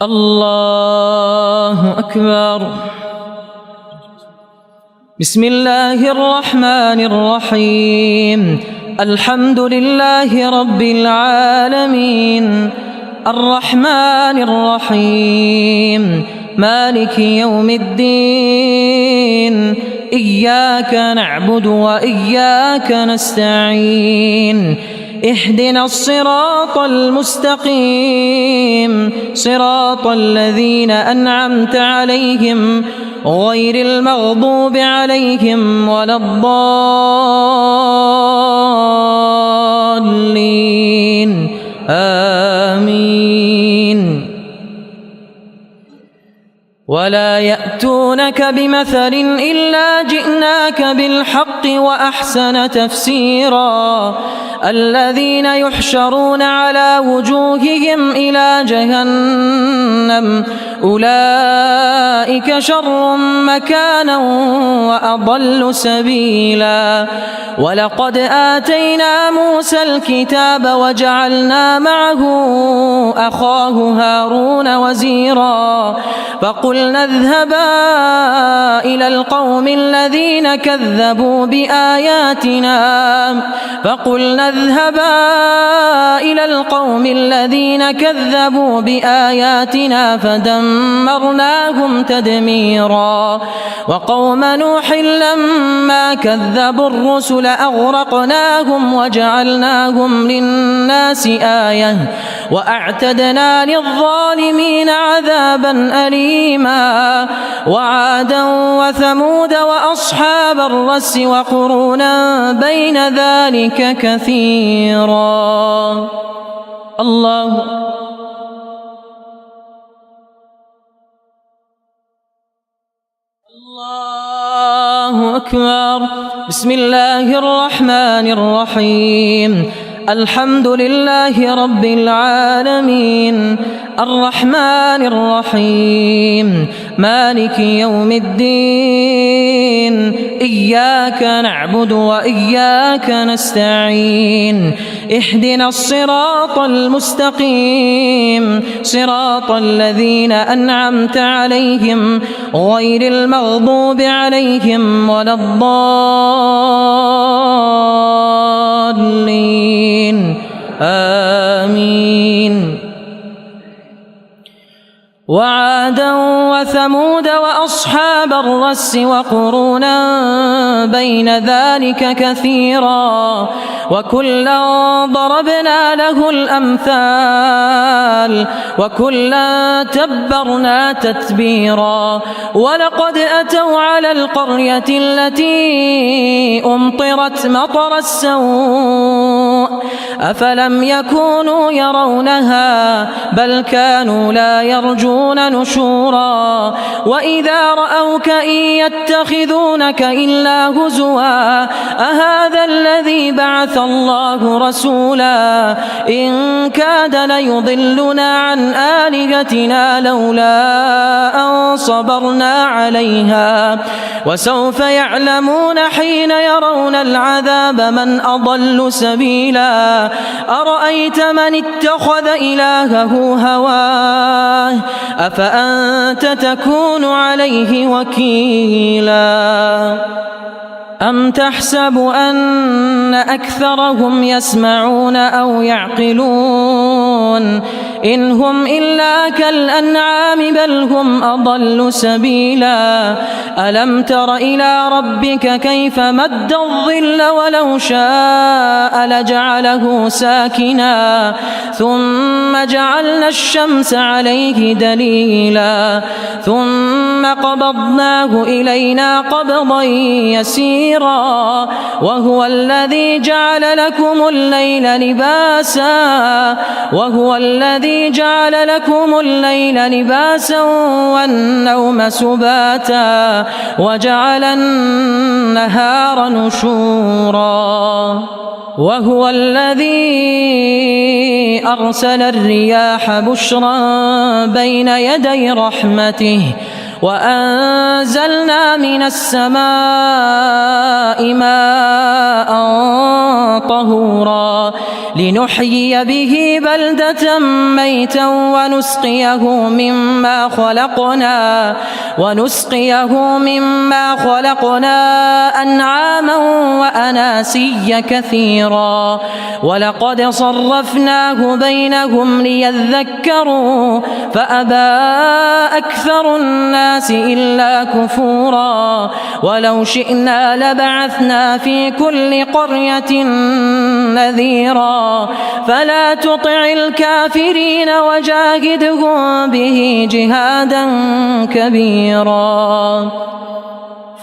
الله أكبر. بسم الله الرحمن الرحيم. الحمد لله رب العالمين، الرحمن الرحيم، مالك يوم الدين، إياك نعبد وإياك نستعين، اهدنا الصراط المستقيم، صراط الذين أنعمت عليهم غير المغضوب عليهم ولا الضالين، آمين. ولا يأتونك بمثل إلا جئناك بالحق وأحسن تفسيرا. الذين يحشرون على وجوههم إلى جهنم أولئك شر مكانا وأضل سبيلا. ولقد آتينا موسى الكتاب وجعلنا معه أخاه هارون وزيرا. فقلنا اذهبا إلى القوم الذين كذبوا بآياتنا فدمرناهم تدميرا. وقوم نوح لما كذبوا الرسل أغرقناهم وجعلناهم للناس آية وأعتدنا للظالمين عذابا أليما. وعادا وثمود وأصحاب الرس وقرونا بين ذلك كثيرا. الله أكبر. بسم الله الرحمن الرحيم. الحمد لله رب العالمين، الرحمن الرحيم، مالك يوم الدين، إياك نعبد وإياك نستعين، اهدنا الصراط المستقيم، صراط الذين أنعمت عليهم غير المغضوب عليهم ولا الضالين، آمين. وعادا وثمود وأصحاب الرس وقرونا بين ذلك كثيرا. وكلا ضربنا له الأمثال وكلا تبرنا تتبيرا. ولقد أتوا على القرية التي أمطرت مطر السوء أفلم يكونوا يرونها بل كانوا لا يرجون نشورا. وإذا رأوك إن يتخذونك إلا هزوا أهذا الذي بعث الله رسولا إن كاد ليضلنا عن آلهتنا لولا أن صبرنا عليها. وسوف يعلمون حين يرون العذاب من أضل سبيلا. أرأيت من اتخذ إلهه هواه أفأنت تكون عليه وكيلا. أم تحسب أن أكثرهم يسمعون أو يعقلون إن هم إلا كالأنعام بل هم أضل سبيلا. ألم تر إلى ربك كيف مد الظل ولو شاء لجعله ساكنا ثم جعلنا الشمس عليه دليلا ثم قبضناه إلينا قبضا يسيرا. وهو الذي جعل لكم الليل لباسا والنوم سباتا وجعل النهار نشورا. وهو الذي أرسل الرياح بشرا بين يدي رحمته وأنزلنا من السماء ماء طهورا لنحيي به بلدة ميتا ونسقيه مما خلقنا أنعاما وأناسيا كثيرا ولقد صرفناه بينهم ليذكروا فأبى أكثر الناس إلا كفورا ولو شئنا لبعثنا في كل قرية نذيرا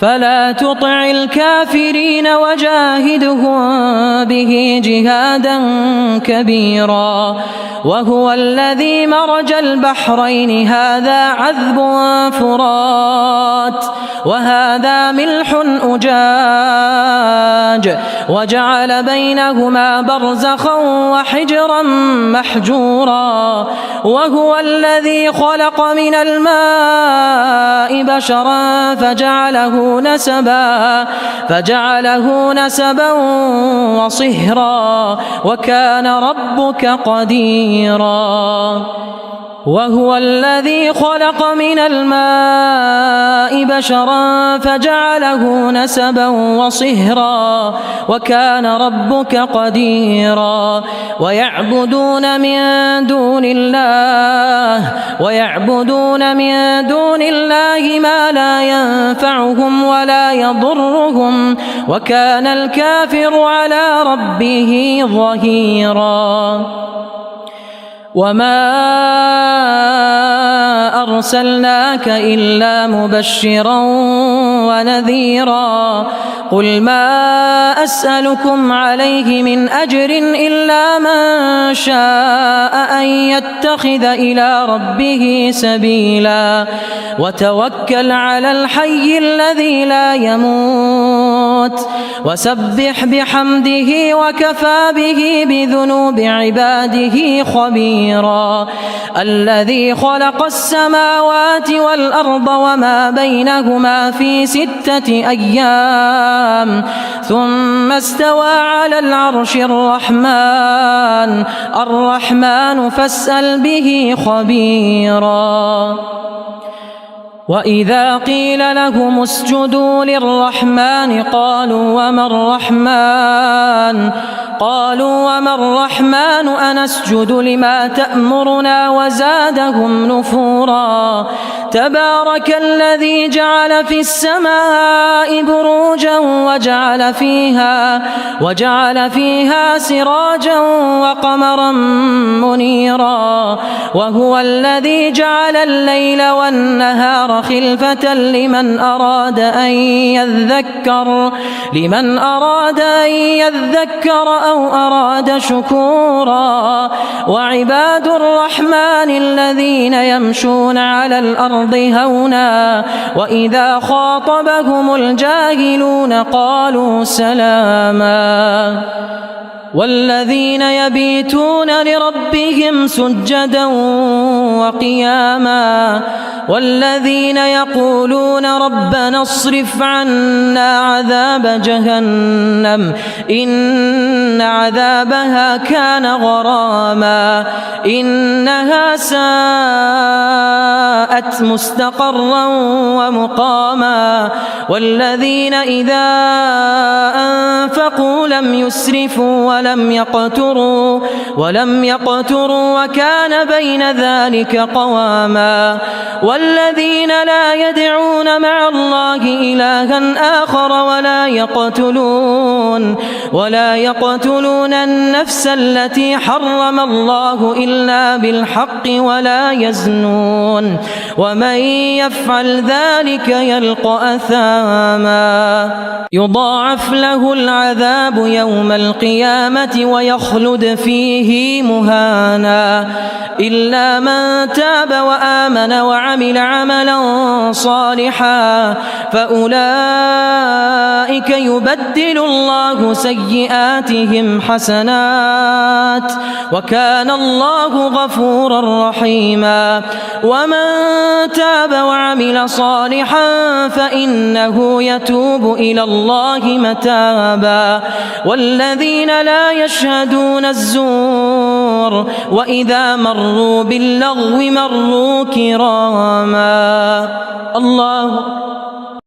فلا تطع الكافرين وجاهدهم به جهادا كبيرا وهو الذي مرج البحرين هذا عذب فرات وهذا ملح أجاج وجعل بينهما برزخا وحجرا محجورا وهو الذي خلق من الماء بشرا فجعله نسبا وصهرا وكان ربك قديرا وهو الذي خلق من الماء بشرا فجعله نسبا وصهرا وكان ربك قديرا ويعبدون من دون الله ما لا ينفعهم ولا يضرهم وكان الكافر على ربه ظهيرا وما أرسلناك إلا مبشرا ونذيرا قل ما أسألكم عليه من أجر إلا من شاء أن يتخذ إلى ربه سبيلا وتوكل على الحي الذي لا يموت وسبح بحمده وكفى به بذنوب عباده خبيرا الذي خلق السماوات والأرض وما بينهما في 6 أيام ثم استوى على العرش الرحمن فاسأل به خبيرا وإذا قيل لهم اسجدوا للرحمن قالوا وما الرحمن أنسجد لما تأمرنا وزادهم نفورا تبارك الذي جعل في السماء بروجا وجعل فيها سراجا وقمرا منيرا وهو الذي جعل الليل والنهار خلفة لمن أراد أن يذكر أو أراد شكورا وعباد الرحمن الذين يمشون على الأرض هونا وإذا خاطبهم الجاهلون قالوا سلاما والذين يبيتون لربهم سجدا وقياما والذين يقولون ربنا اصرف عنا عذاب جهنم إن عذابها كان غراما إنها ساءت مستقرا ومقاما والذين إذا أنفقوا لم يسرفوا ولم يقتروا وكان بين ذلك قواما والذين لا يدعون مع الله إلها آخر ولا يقتلون النفس التي حرم الله إلا بالحق ولا يزنون ومن يفعل ذلك يلقى أثاما يضاعف له العذاب يوم القيامة ويخلد فيه مهانا إلا من تاب وآمن وعمل عملا صالحا فأولئك يبدل الله سيئاتهم حسنات وكان الله غفورا رحيما ومن تاب وعمل صالحا فإنه يتوب إلى الله متابا والذين لا يشهدون الزور وإذا مروا باللغو مروا كراما. الله